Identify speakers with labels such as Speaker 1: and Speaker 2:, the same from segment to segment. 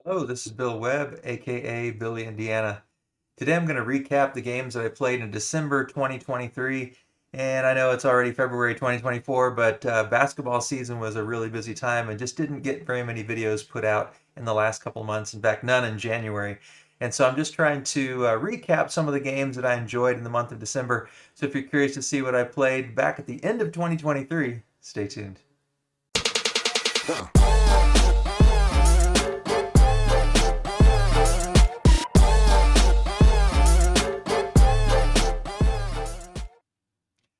Speaker 1: Hello, this is Bill Webb, aka Billy Indiana. Today I'm going to recap the games that I played in December 2023. And I know it's already February 2024, but basketball season was a really busy time and just didn't get very many videos put out in the last couple of months. In fact, none in January. And so I'm just trying to recap some of the games that I enjoyed in the month of December. So if you're curious to see what I played back at the end of 2023, stay tuned.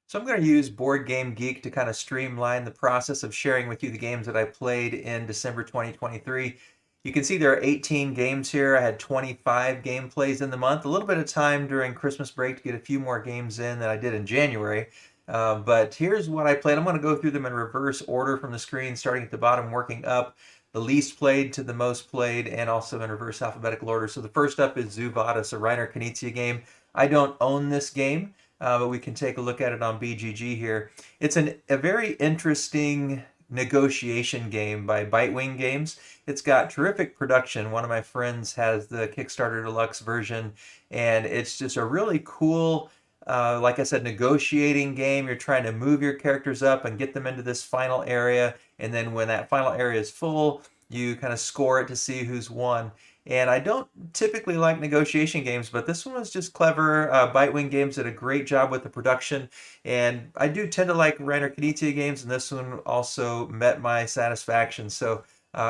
Speaker 1: So I'm going to use boardgamegeek to kind of streamline the process of sharing with you the games that I played in December 2023. You can see there are 18 games here. I had 25 gameplays in the month. A little bit of time during Christmas break to get a few more games in than I did in January. But here's what I played. I'm going to go through them in reverse order from the screen, starting at the bottom, working up the least played to the most played, and also in reverse alphabetical order. So the first up is Zoo Vadis, a Reiner Knizia game. I don't own this game, but we can take a look at it on BGG here. It's a very interesting negotiation game by Bitewing Games. It's got terrific production. One of my friends has the Kickstarter Deluxe version, and it's just a really cool, like I said, negotiating game. You're trying to move your characters up and get them into this final area, and then when that final area is full, you kind of score it to see who's won. And I don't typically like negotiation games, but this one was just clever. Bitewing Games did a great job with the production, and I do tend to like Reiner Knizia games, and this one also met my satisfaction. So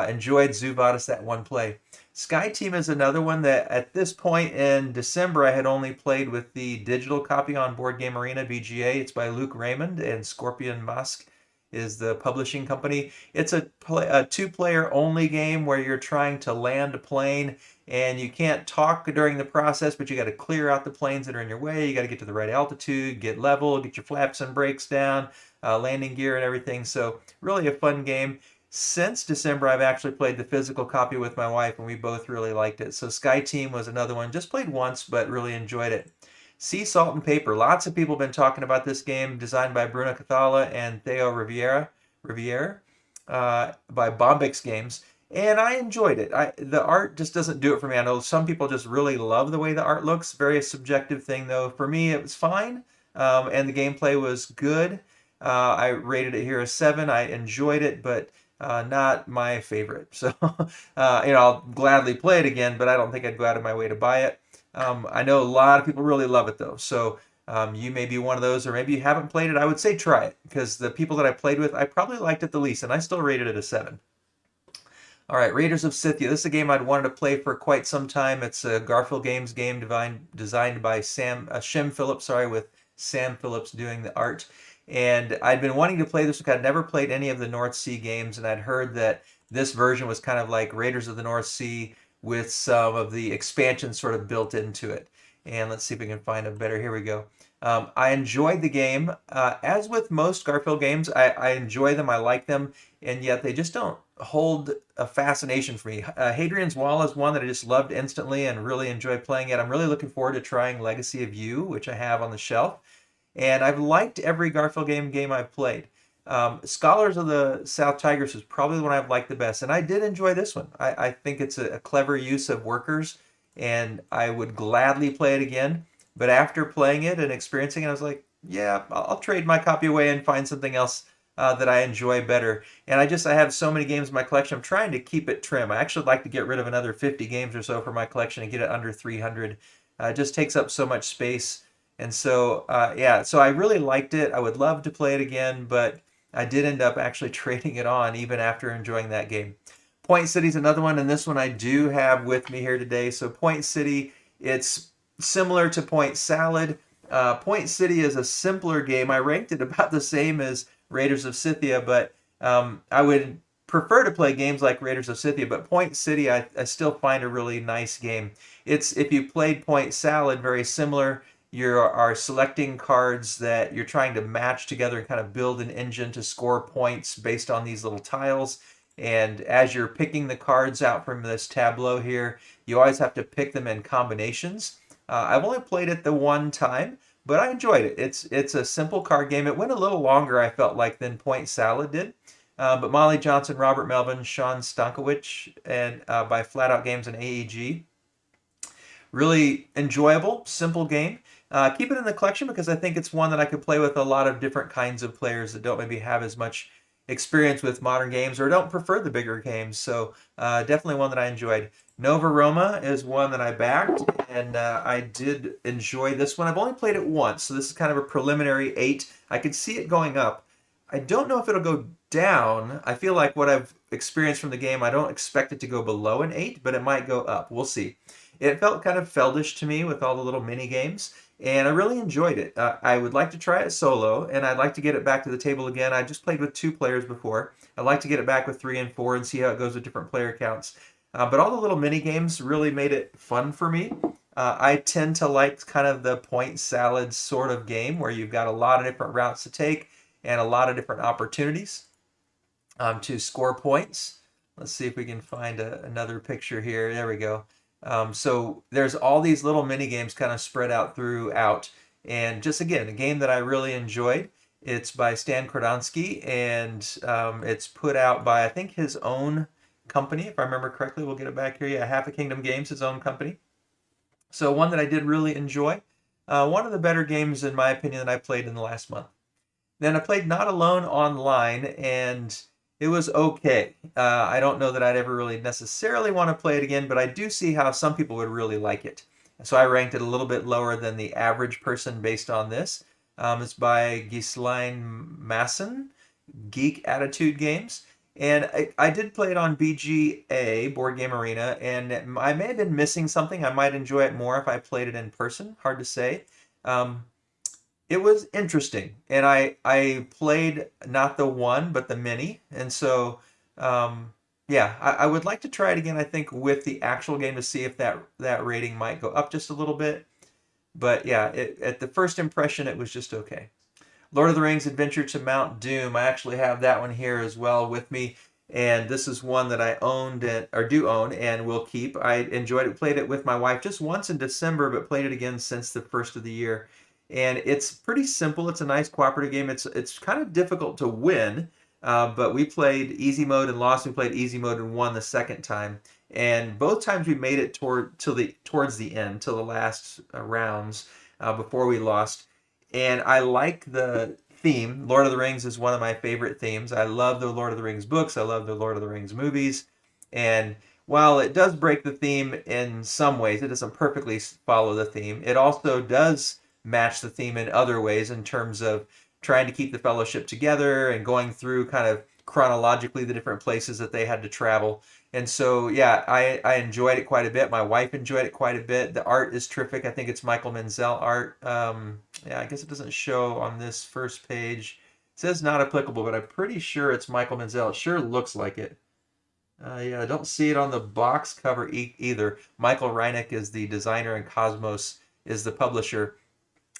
Speaker 1: enjoyed Zoo Vadis that one play. Sky Team is another one that at this point in December I had only played with the digital copy on Board Game Arena BGA. It's by Luke Raymond, and Scorpion Musk is the publishing company. It's a two-player only game where you're trying to land a plane, and you can't talk during the process, but you got to clear out the planes that are in your way. You got to get to the right altitude, get level, get your flaps and brakes down, landing gear and everything. So really a fun game. Since December, I've actually played the physical copy with my wife, and we both really liked it. So Sky Team was another one. Just played once, but really enjoyed it. Sea Salt and Paper. Lots of people have been talking about this game, designed by Bruno Cathala and Theo Riviere, by Bombix Games, and I enjoyed it. The art just doesn't do it for me. I know some people just really love the way the art looks. Very subjective thing, though. For me, it was fine, and the gameplay was good. I rated it here a 7. I enjoyed it, but not my favorite. So, I'll gladly play it again, but I don't think I'd go out of my way to buy it. I know a lot of people really love it though, so you may be one of those, or maybe you haven't played it. I would say try it, because the people that I played with, I probably liked it the least, and I still rated it a 7. All right, Raiders of Scythia. This is a game I'd wanted to play for quite some time. It's a Garfield Games game designed by Shem Phillips, with Sam Phillips doing the art. And I'd been wanting to play this because I'd never played any of the North Sea games, and I'd heard that this version was kind of like Raiders of the North Sea, with some of the expansion sort of built into it. And let's see if we can find a better. Here we go. I enjoyed the game. As with most Garfield games, I enjoy them, I like them, and yet they just don't hold a fascination for me. Hadrian's Wall is one that I just loved instantly and really enjoyed playing it. I'm really looking forward to trying Legacy of You, which I have on the shelf. And I've liked every Garfield game I've played. Scholars of the South Tigris is probably the one I've liked the best, and I did enjoy this one. I think it's a clever use of workers, and I would gladly play it again. But after playing it and experiencing it, I was like, yeah, I'll trade my copy away and find something else that I enjoy better. And I have so many games in my collection. I'm trying to keep it trim. I actually like to get rid of another 50 games or so for my collection and get it under 300. It just takes up so much space. And so, so I really liked it. I would love to play it again, but I did end up actually trading it on even after enjoying that game. Point City is another one, and this one I do have with me here today. So Point City, it's similar to Point Salad. Point City is a simpler game. I ranked it about the same as Raiders of Scythia, but I would prefer to play games like Raiders of Scythia, but Point City I still find a really nice game. If you played Point Salad, very similar. You are selecting cards that you're trying to match together and kind of build an engine to score points based on these little tiles. And as you're picking the cards out from this tableau here, you always have to pick them in combinations. I've only played it the one time, but I enjoyed it. It's a simple card game. It went a little longer, I felt like, than Point Salad did. But Molly Johnson, Robert Melvin, Sean Stankiewicz, and by Flat Out Games and AEG. Really enjoyable, simple game. Keep it in the collection because I think it's one that I could play with a lot of different kinds of players that don't maybe have as much experience with modern games or don't prefer the bigger games. So definitely one that I enjoyed. Nova Roma is one that I backed, and I did enjoy this one. I've only played it once, so this is kind of a preliminary 8. I could see it going up. I don't know if it'll go down. I feel like what I've experienced from the game, I don't expect it to go below an 8, but it might go up. We'll see. It felt kind of Feldish to me with all the little mini games, and I really enjoyed it. I would like to try it solo, and I'd like to get it back to the table again. I just played with 2 players before. I'd like to get it back with 3 and 4 and see how it goes with different player counts. But all the little mini games really made it fun for me. I tend to like kind of the point salad sort of game where you've got a lot of different routes to take and a lot of different opportunities to score points. Let's see if we can find another picture here. There we go. So there's all these little mini games kind of spread out throughout, and just again a game that I really enjoyed. It's by Stan Kordonsky, and it's put out by I think his own company, if I remember correctly. We'll get it back here. Yeah, Half a Kingdom Games, his own company. So one that I did really enjoy. One of the better games in my opinion that I played in the last month. Then I played Not Alone online, and it was okay. I don't know that I'd ever really necessarily want to play it again, but I do see how some people would really like it. So I ranked it a little bit lower than the average person based on this. It's by Ghislaine Masson, Geek Attitude Games. And I did play it on BGA, Board Game Arena, and I may have been missing something. I might enjoy it more if I played it in person. Hard to say. It was interesting, and I played not the one but the mini, and so yeah, I would like to try it again. I think with the actual game to see if that rating might go up just a little bit, but yeah, at the first impression it was just okay. Lord of the Rings Adventure to Mount Doom. I actually have that one here as well with me, and this is one that I owned or do own and will keep. I enjoyed it. Played it with my wife just once in December, but played it again since the first of the year. And it's pretty simple. It's a nice cooperative game. It's kind of difficult to win, but we played easy mode and lost. We played easy mode and won the second time. And both times we made it towards the end, till the last rounds before we lost. And I like the theme. Lord of the Rings is one of my favorite themes. I love the Lord of the Rings books. I love the Lord of the Rings movies. And while it does break the theme in some ways, it doesn't perfectly follow the theme. It also does match the theme in other ways in terms of trying to keep the fellowship together and going through kind of chronologically the different places that they had to travel. And so, yeah, I enjoyed it quite a bit. My wife enjoyed it quite a bit. The art is terrific. I think it's Michael Menzel art. Yeah, I guess it doesn't show on this first page. It says not applicable, but I'm pretty sure it's Michael Menzel. It sure looks like it. Yeah, I don't see it on the box cover either. Michael Reineck is the designer and Cosmos is the publisher.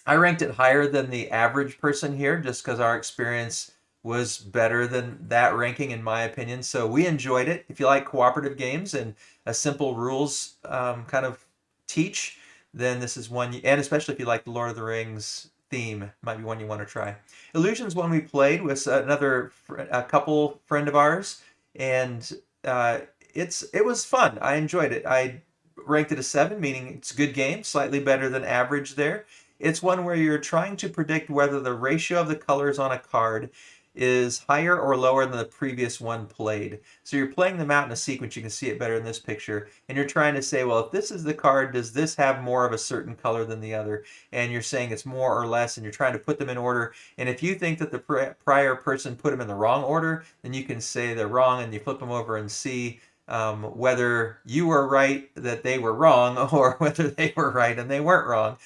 Speaker 1: I ranked it higher than the average person here just because our experience was better than that ranking in my opinion. So we enjoyed it. If you like cooperative games and a simple rules kind of teach, then this is one, and especially if you like the Lord of the Rings theme, might be one you want to try. Illusion's one we played with a couple friend of ours, and it was fun. I enjoyed it. I ranked it a 7, meaning it's a good game, slightly better than average there. It's one where you're trying to predict whether the ratio of the colors on a card is higher or lower than the previous one played. So you're playing them out in a sequence. You can see it better in this picture. And you're trying to say, well, if this is the card, does this have more of a certain color than the other? And you're saying it's more or less, and you're trying to put them in order. And if you think that the prior person put them in the wrong order, then you can say they're wrong, and you flip them over and see whether you were right that they were wrong or whether they were right and they weren't wrong.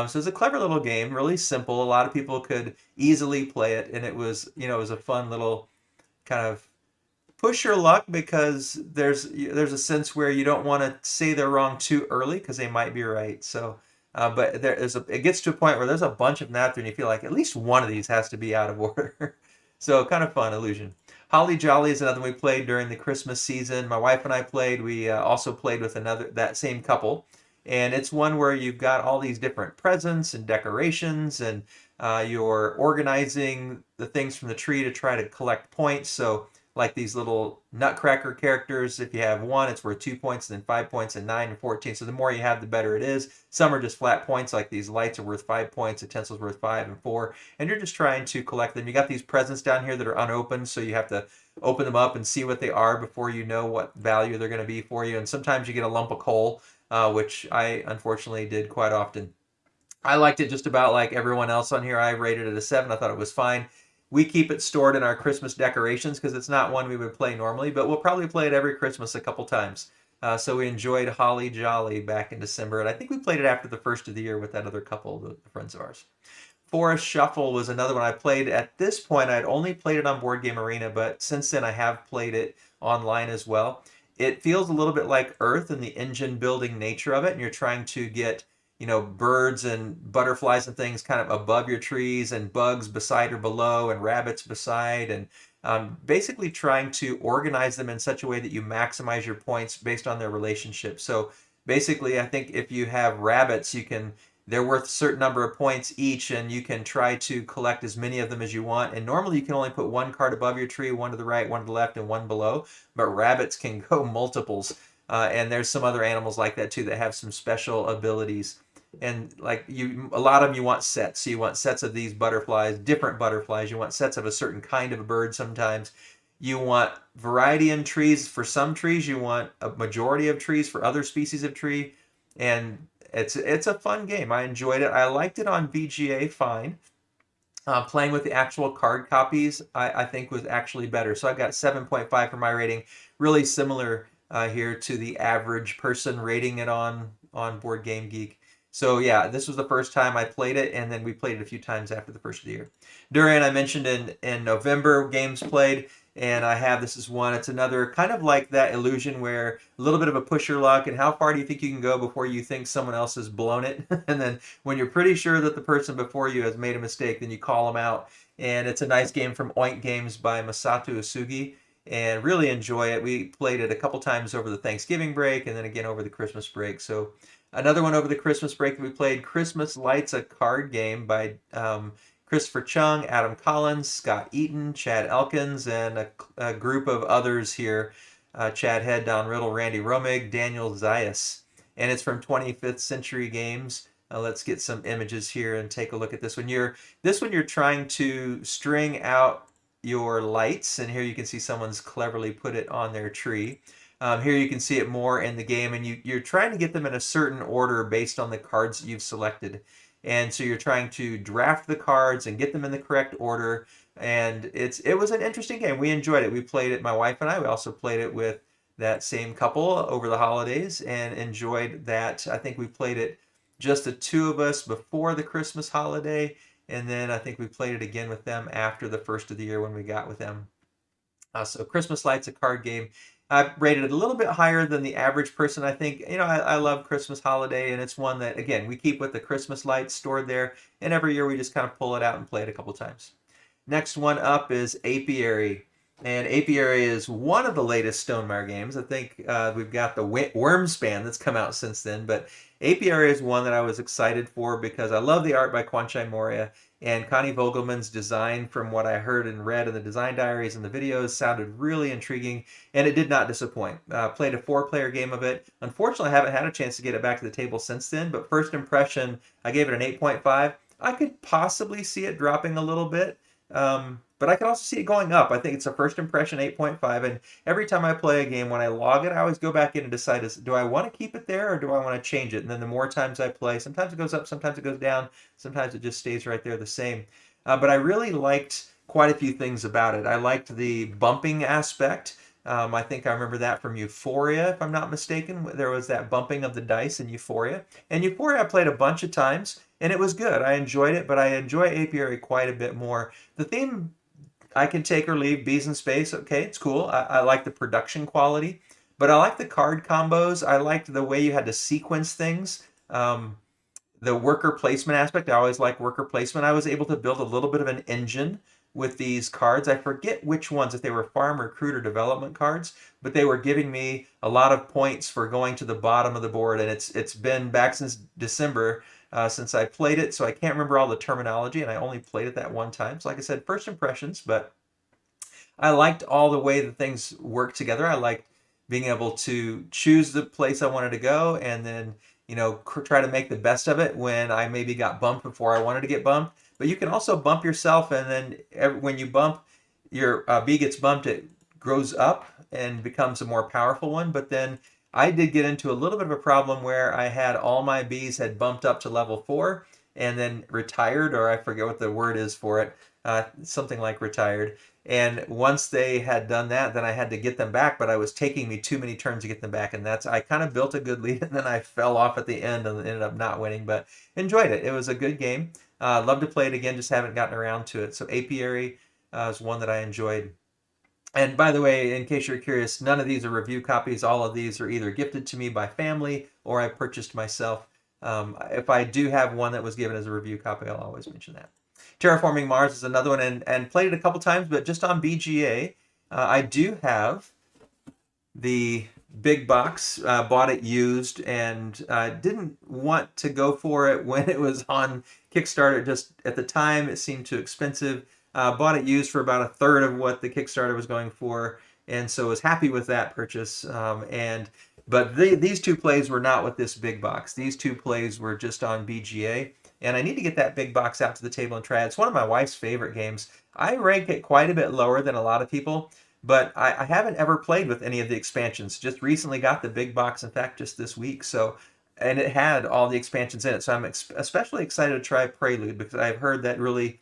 Speaker 1: So it's a clever little game, really simple. A lot of people could easily play it, and it was a fun little kind of push your luck because there's a sense where you don't want to say they're wrong too early because they might be right. So, but it gets to a point where there's a bunch of them out there, and you feel like at least one of these has to be out of order. So kind of fun illusion. Holly Jolly is another one we played during the Christmas season. My wife and I played. We also played with that same couple. And it's one where you've got all these different presents and decorations, and you're organizing the things from the tree to try to collect points. So like these little nutcracker characters. If you have one, it's worth 2 points, and then 5 points, and 9 and 14. So the more you have, the better it is. Some are just flat points, like these lights are worth 5 points, a tensil's worth 5 and 4, and you're just trying to collect them. You got these presents down here that are unopened, so you have to open them up and see what they are before you know what value they're going to be for you. And sometimes you get a lump of coal, which I unfortunately did quite often. I liked it just about like everyone else on here. I rated it a 7. I thought it was fine. We keep it stored in our Christmas decorations because it's not one we would play normally, but we'll probably play it every Christmas a couple times. So we enjoyed Holly Jolly back in December, and I think we played it after the first of the year with that other couple, the friends of ours. Forest Shuffle was another one I played. At this point, I'd only played it on Board Game Arena, but since then I have played it online as well. It feels a little bit like Earth in the engine building nature of it, and you're trying to get, birds and butterflies and things kind of above your trees, and bugs beside or below, and rabbits beside, and basically trying to organize them in such a way that you maximize your points based on their relationship. So basically, I think if you have rabbits, they're worth a certain number of points each, and you can try to collect as many of them as you want. And normally you can only put one card above your tree, one to the right, one to the left, and one below. But rabbits can go multiples. And there's some other animals like that too that have some special abilities. And like a lot of them you want sets. So you want sets of these butterflies, different butterflies. You want sets of a certain kind of a bird sometimes. You want variety in trees. For some trees, you want a majority of trees for other species of tree. And it's a fun game. I enjoyed it. I liked it on VGA fine. Playing with the actual card copies, I think was actually better. So I got 7.5 for my rating. Really similar here to the average person rating it on Board Game Geek. So yeah, this was the first time I played it, and then we played it a few times after the first of the year. Durian, I mentioned in November, games played. And I have, this is one, it's another kind of like that illusion where a little bit of a push your luck, and how far do you think you can go before you think someone else has blown it? And then when you're pretty sure that the person before you has made a mistake, then you call them out. And it's a nice game from Oink Games by Masato Usugi, and really enjoy it. We played it a couple times over the Thanksgiving break and then again over the Christmas break. So another one over the Christmas break that we played, Christmas Lights, a card game by Christopher Chung, Adam Collins, Scott Eaton, Chad Elkins, and a group of others here. Chad Head, Don Riddle, Randy Romig, Daniel Zayas. And it's from 25th Century Games. Let's get some images here and take a look at this one. This one you're trying to string out your lights, and here you can see someone's cleverly put it on their tree. Here you can see it more in the game, and you're trying to get them in a certain order based on the cards that you've selected. And so you're trying to draft the cards and get them in the correct order. And it was an interesting game. We enjoyed it. We played it, my wife and I. We also played it with that same couple over the holidays and enjoyed that. I think we played it just the two of us before the Christmas holiday. And then I think we played it again with them after the first of the year when we got with them. So Christmas Lights, a card game. I rated it a little bit higher than the average person. I think, I love Christmas holiday, and it's one that, again, we keep with the Christmas lights stored there, and every year we just kind of pull it out and play it a couple times. Next one up is Apiary. And Apiary is one of the latest Stonemaier games. I think we've got the Wormspan that's come out since then, but Apiary is one that I was excited for because I love the art by Kwanchai Moria, and Connie Vogelman's design, from what I heard and read in the design diaries and the videos, sounded really intriguing, and it did not disappoint. Played a 4-player game of it. Unfortunately, I haven't had a chance to get it back to the table since then, but first impression, I gave it an 8.5. I could possibly see it dropping a little bit, but I can also see it going up. I think it's a first impression 8.5, and every time I play a game, when I log it, I always go back in and decide, do I want to keep it there or do I want to change it? And then the more times I play, sometimes it goes up, sometimes it goes down, sometimes it just stays right there the same. But I really liked quite a few things about it. I liked the bumping aspect. I think I remember that from Euphoria, if I'm not mistaken. There was that bumping of the dice in Euphoria. And Euphoria I played a bunch of times, and it was good. I enjoyed it, but I enjoy Apiary quite a bit more. The theme, I can take or leave, Bees in Space. Okay, it's cool. I like the production quality, but I like the card combos. I liked the way you had to sequence things. The worker placement aspect, I always like worker placement. I was able to build a little bit of an engine with these cards. I forget which ones, if they were farm, recruit, or development cards, but they were giving me a lot of points for going to the bottom of the board, and it's been back since December since I played it, so I can't remember all the terminology, and I only played it that one time. So like I said, first impressions, but I liked all the way that things work together. I liked being able to choose the place I wanted to go and then, try to make the best of it when I maybe got bumped before I wanted to get bumped. But you can also bump yourself, and then when you bump, your bee gets bumped, it grows up and becomes a more powerful one. But then I did get into a little bit of a problem where I had all my bees had bumped up to level 4 and then retired, or I forget what the word is for it, something like retired. And once they had done that, then I had to get them back, but I was taking me too many turns to get them back. And I kind of built a good lead, and then I fell off at the end and ended up not winning, but enjoyed it. It was a good game. Love to play it again, just haven't gotten around to it. So Apiary is one that I enjoyed. And by the way, in case you're curious, none of these are review copies. All of these are either gifted to me by family or I purchased myself. If I do have one that was given as a review copy, I'll always mention that. Terraforming Mars is another one, and played it a couple times, but just on BGA. I do have the big box, bought it used, and didn't want to go for it when it was on Kickstarter. Just at the time, it seemed too expensive. Bought it used for about a third of what the Kickstarter was going for, and so was happy with that purchase. But these two plays were not with this big box. These two plays were just on BGA, and I need to get that big box out to the table and try it. It's one of my wife's favorite games. I rank it quite a bit lower than a lot of people, but I haven't ever played with any of the expansions. Just recently got the big box, in fact, just this week. So, and it had all the expansions in it. So I'm especially excited to try Prelude because I've heard that really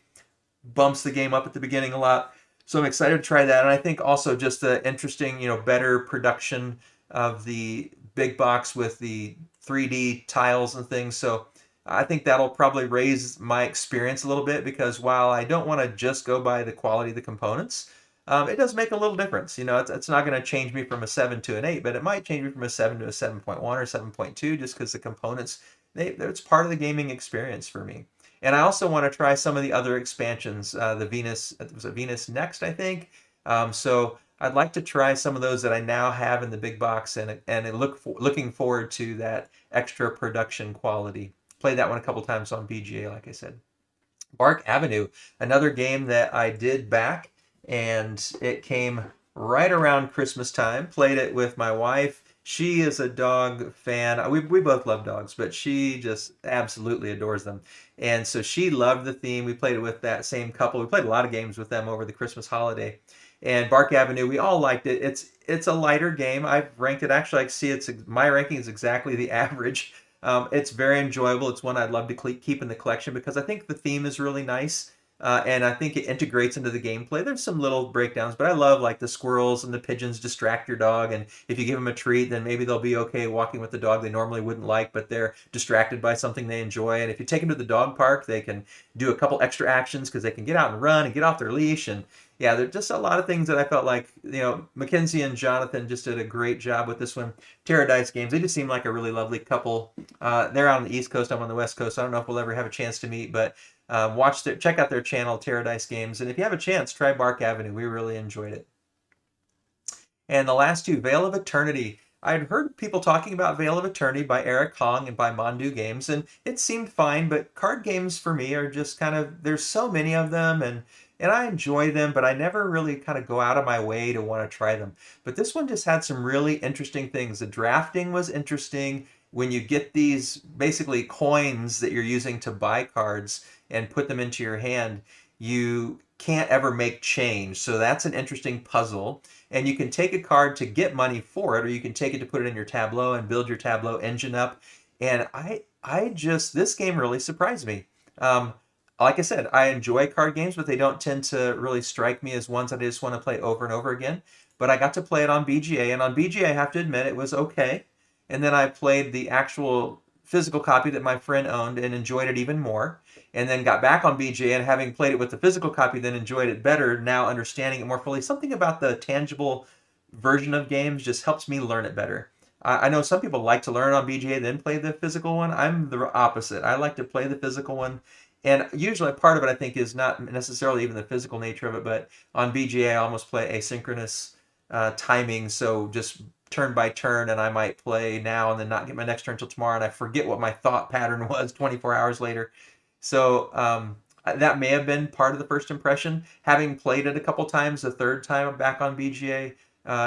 Speaker 1: bumps the game up at the beginning a lot. So I'm excited to try that. And I think also just the interesting, better production of the big box with the 3D tiles and things. So I think that'll probably raise my experience a little bit because while I don't want to just go by the quality of the components, it does make a little difference. It's not going to change me from a 7 to an 8, but it might change me from a 7 to a 7.1 or 7.2 just because the components, it's part of the gaming experience for me. And I also want to try some of the other expansions, the Venus, it was a Venus Next, I think. So I'd like to try some of those that I now have in the big box and looking forward to that extra production quality. Played that one a couple times on BGA, like I said. Bark Avenue, another game that I did back, and it came right around Christmas time. Played it with my wife. She is a dog fan. We both love dogs, but she just absolutely adores them. And so she loved the theme. We played it with that same couple. We played a lot of games with them over the Christmas holiday. And Bark Avenue, we all liked it. It's a lighter game. I've ranked it, actually, I see my ranking is exactly the average. It's very enjoyable. It's one I'd love to keep in the collection because I think the theme is really nice. And I think it integrates into the gameplay. There's some little breakdowns, but I love like the squirrels and the pigeons distract your dog. And if you give them a treat, then maybe they'll be okay walking with the dog they normally wouldn't like, but they're distracted by something they enjoy. And if you take them to the dog park, they can do a couple extra actions because they can get out and run and get off their leash. And yeah, there's just a lot of things that I felt like, Mackenzie and Jonathan just did a great job with this one. Terra Games, they just seem like a really lovely couple. They're out on the East Coast, I'm on the West Coast. I don't know if we'll ever have a chance to meet, but check out their channel, Terra Games, and if you have a chance, try Bark Avenue. We really enjoyed it. And the last two, Veil of Eternity. I'd heard people talking about Veil of Eternity by Eric Hong and by Mondu Games, and it seemed fine, but card games for me are just kind of, there's so many of them, and I enjoy them, but I never really kind of go out of my way to want to try them. But this one just had some really interesting things. The drafting was interesting. When you get these basically coins that you're using to buy cards and put them into your hand, you can't ever make change. So that's an interesting puzzle. And you can take a card to get money for it, or you can take it to put it in your tableau and build your tableau engine up. And this game really surprised me. Like I said, I enjoy card games, but they don't tend to really strike me as ones that I just want to play over and over again. But I got to play it on BGA, and on BGA, I have to admit, it was okay. And then I played the actual physical copy that my friend owned and enjoyed it even more. And then got back on BGA, and having played it with the physical copy, then enjoyed it better, now understanding it more fully. Something about the tangible version of games just helps me learn it better. I know some people like to learn on BGA, then play the physical one. I'm the opposite. I like to play the physical one. And usually part of it, I think, is not necessarily even the physical nature of it, but on BGA, I almost play asynchronous timing. So just turn by turn, and I might play now and then not get my next turn until tomorrow, and I forget what my thought pattern was 24 hours later. So That may have been part of the first impression. Having played it a couple times, the third time back on BGA,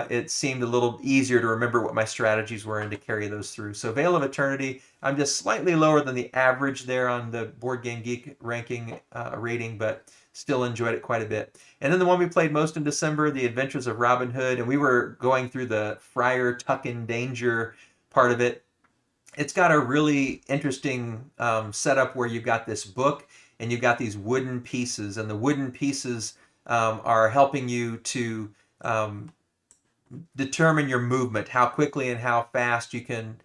Speaker 1: it seemed a little easier to remember what my strategies were and to carry those through. So Veil of Eternity, I'm just slightly lower than the average there on the Board Game Geek ranking rating, but still enjoyed it quite a bit. And then the one we played most in December, The Adventures of Robin Hood, and we were going through the Friar Tuck in Danger part of it. It's got a really interesting setup where you've got this book and you've got these wooden pieces, and the wooden pieces are helping you to determine your movement, how quickly and how fast you can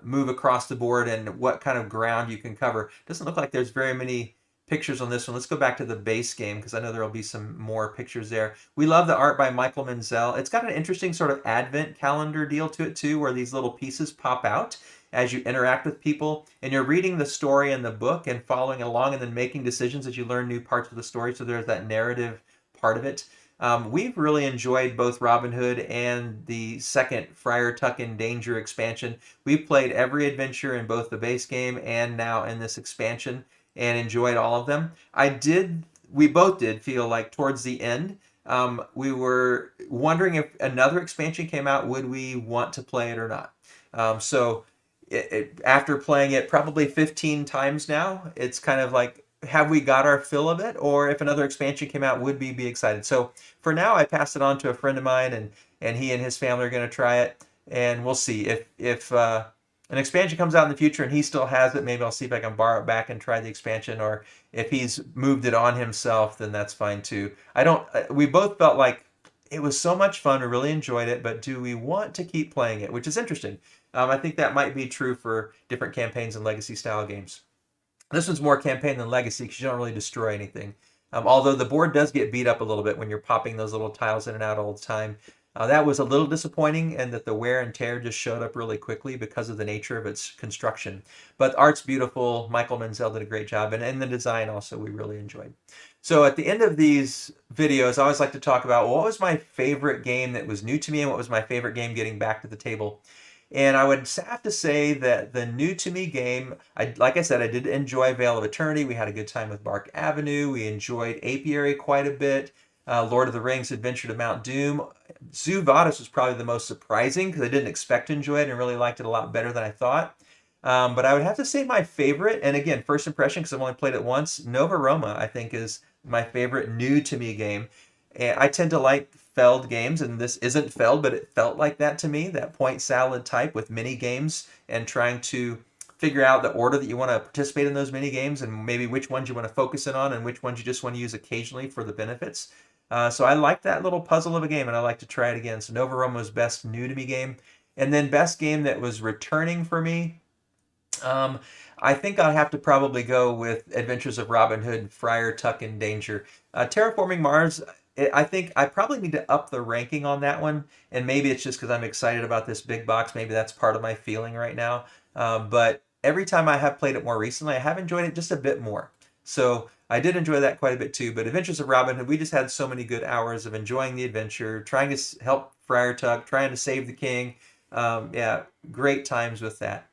Speaker 1: move across the board and what kind of ground you can cover. Doesn't look like there's very many pictures on this one. Let's go back to the base game because I know there will be some more pictures there. We love the art by Michael Menzel. It's got an interesting sort of advent calendar deal to it too, where these little pieces pop out as you interact with people, and you're reading the story in the book and following along and then making decisions as you learn new parts of the story. So there's that narrative part of it. We've really enjoyed both Robin Hood and the second Friar Tuck in Danger expansion. We've played every adventure in both the base game and now in this expansion and enjoyed all of them. We both did feel like towards the end, we were wondering if another expansion came out, would we want to play it or not? After playing it probably 15 times now, it's kind of like, have we got our fill of it? Or if another expansion came out, would we be excited? So for now, I passed it on to a friend of mine, and he and his family are going to try it, and we'll see. If an expansion comes out in the future and he still has it, maybe I'll see if I can borrow it back and try the expansion, or if he's moved it on himself, then that's fine too. We both felt like it was so much fun, we really enjoyed it, but do we want to keep playing it? Which is interesting. I think that might be true for different campaigns and legacy style games. This one's more campaign than legacy because you don't really destroy anything. Although the board does get beat up a little bit when you're popping those little tiles in and out all the time. That was a little disappointing, and that the wear and tear just showed up really quickly because of the nature of its construction. But the art's beautiful. Michael Menzel did a great job, and the design also we really enjoyed. So at the end of these videos, I always like to talk about what was my favorite game that was new to me and what was my favorite game getting back to the table. And I would have to say that the new to me game, like I said, I did enjoy Veil of Eternity. We had a good time with Bark Avenue. We enjoyed Apiary quite a bit. Lord of the Rings, Adventure to Mount Doom. Zoo Vadis was probably the most surprising because I didn't expect to enjoy it and really liked it a lot better than I thought. But I would have to say my favorite, and again, first impression because I've only played it once, Nova Roma, I think, is my favorite new to me game. And I tend to like Feld games, and this isn't Feld, but it felt like that to me, that point salad type with mini games and trying to figure out the order that you want to participate in those mini games and maybe which ones you want to focus in on and which ones you just want to use occasionally for the benefits. So I like that little puzzle of a game, and I like to try it again. So Nova Roma was best new to me game. And then best game that was returning for me, I think I'll have to probably go with Adventures of Robin Hood, Friar Tuck in Danger. Terraforming Mars, I think I probably need to up the ranking on that one, and maybe it's just because I'm excited about this big box. Maybe that's part of my feeling right now. But every time I have played it more recently, I have enjoyed it just a bit more. So I did enjoy that quite a bit too. But Adventures of Robin Hood, we just had so many good hours of enjoying the adventure, trying to help Friar Tuck, trying to save the king. Yeah, great times with that.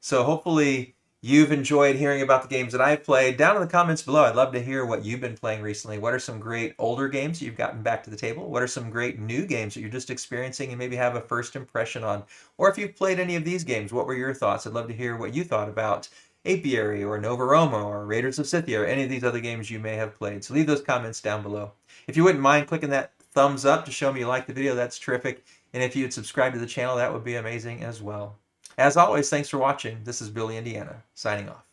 Speaker 1: So hopefully you've enjoyed hearing about the games that I've played. Down in the comments below, I'd love to hear what you've been playing recently. What are some great older games you've gotten back to the table? What are some great new games that you're just experiencing and maybe have a first impression on? Or if you've played any of these games, what were your thoughts? I'd love to hear what you thought about Apiary or Nova Roma or Raiders of Scythia or any of these other games you may have played. So leave those comments down below. If you wouldn't mind clicking that thumbs up to show me you like the video, that's terrific. And if you'd subscribe to the channel, that would be amazing as well. As always, thanks for watching. This is Billy, Indiana, signing off.